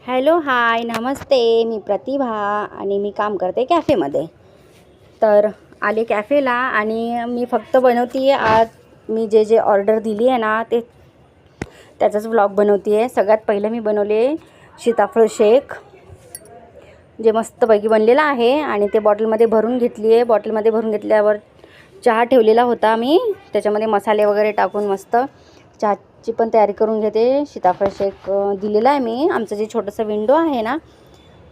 Hello hi नमस्ते. मी प्रतिभा आणि मी काम करते कॅफेमध्ये. तर आले कॅफेला आणि मी फक्त बनवते आज मी जे ऑर्डर दिली आहे ना त्याचाच व्लॉग बनवते आहे. सगळ्यात पहिलं मी बनवले सीताफळ शेक, जे मस्तपैकी बनलेलं आहे आणि ते बॉटलमध्ये भरून घेतली आहे. बॉटलमध्ये भरून घेतल्यावर चहा ठेवलेला होता मी, त्याच्यामध्ये मसाले वगैरे टाकून मस्त चहाची पण तयारी करून घेते. सीताफळ शेक दिलेला आहे मी. आमचं जे छोटंसं विंडो आहे ना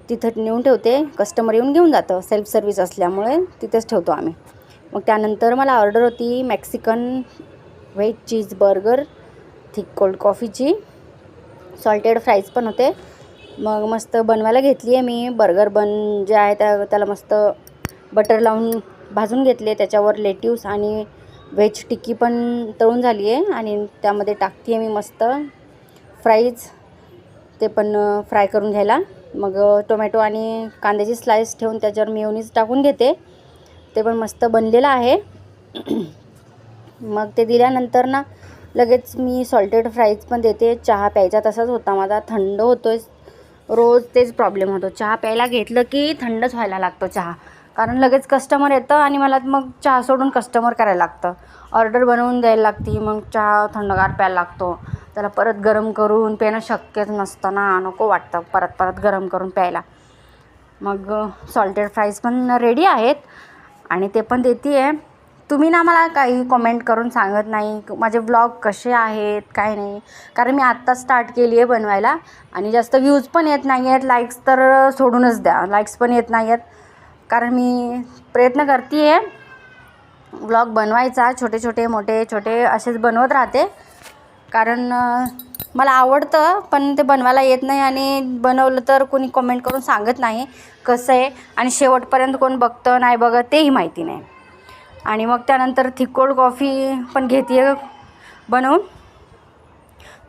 तिथं नेऊन ठेवते. कस्टमर येऊन घेऊन जातं, सेल्फ सर्व्हिस असल्यामुळे तिथेच ठेवतो आम्ही. मग त्यानंतर मला ऑर्डर होती Mexican veg cheese burger, thick cold कॉफीची, सॉल्टेड फ्राईज पण होते. मग मस्त बनवायला घेतली आहे मी. बर्गर बन जे आहे त्याला मस्त बटर लावून भाजून घेतले. त्याच्यावर लेट्यूस आणि व्हेज टिक्की पण तळून झाली आहे आणि त्यामध्ये टाकते आहे मी मस्त फ्राईज, ते पण फ्राय करून घ्यायला. मग टोमॅटो आणि कांद्याची स्लाईस ठेवून त्याच्यावर मेयोनीज टाकून घेते. ते पण मस्त बनलेलं आहे. मग ते दिल्यानंतर ना लगेच मी सॉल्टेड फ्राईज पण देते. चहा प्यायचा तसाच होता माझा, थंड होतो आहे. रोज तेच प्रॉब्लेम होतो, चहा प्यायला घेतलं की थंडच व्हायला लागतो चहा, कारण लगेच कस्टमर येतं आणि मला मग चहा सोडून कस्टमर करायला लागतं. ऑर्डर बनवून द्यायला लागते, मग चहा थंडगार प्यायला लागतो. त्याला परत गरम करून पिणं शक्यच नसतं ना, नको वाटतं परत गरम करून प्यायला. मग सॉल्टेड फ्राईज पण रेडी आहेत आणि ते पण देते आहे. तुम्ही ना मला काही कमेंट करून सांगत नाही माझे ब्लॉग कसे आहेत काय नाही, कारण मी आत्ता स्टार्ट केली आहे बनवायला आणि जास्त व्ह्यूज पण येत नाही आहेत. लाईक्स तर सोडूनच द्या, लाईक्स पण येत नाही आहेत. कारण मी प्रयत्न करते आहे ब्लॉग बनवायचा, छोटे असेच बनवत राहते. कारण मला आवडतं, पण ते बनवायला येत नाही आणि बनवलं तर कोणी कमेंट करून सांगत नाही कसं आहे आणि शेवटपर्यंत कोण बघतं नाही बघत तेही माहिती नाही. आणि मग त्यानंतर थिक कोल्ड कॉफी पण घेते आहे बनवून.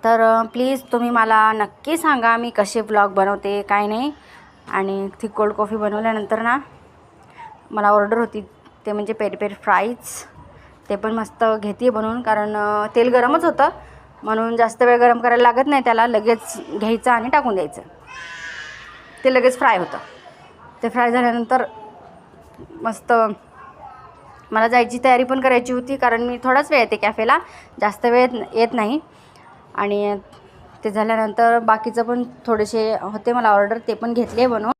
तर प्लीज तुम्ही मला नक्की सांगा मी कसे ब्लॉग बनवते काय नाही. आणि थिक कोल्ड कॉफी बनवल्यानंतर ना मला ऑर्डर होती ते म्हणजे पेरी पेरी फ्राईज, ते पण मस्त घेते बनवून. कारण तेल गरमच होतं म्हणून जास्त वेळ गरम करायला लागत नाही त्याला, लगेच घ्यायचं आणि टाकून द्यायचं, ते लगेच फ्राय होतं. ते फ्राय झाल्यानंतर मस्त मला जायची तयारी पण करायची होती, कारण मी थोडाच वेळ येते कॅफेला, जास्त वेळ येत नाही. आणि ते झाल्यानंतर बाकीचं पण थोडेसे होते मला ऑर्डर, ते पण घेतले बनवून.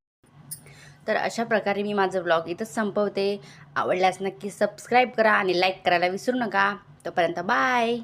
तर अशा प्रकारे मी माझं ब्लॉग इथंच संपवते. आवडल्यास नक्की सबस्क्राईब करा आणि लाईक करायला विसरू नका. तोपर्यंत बाय.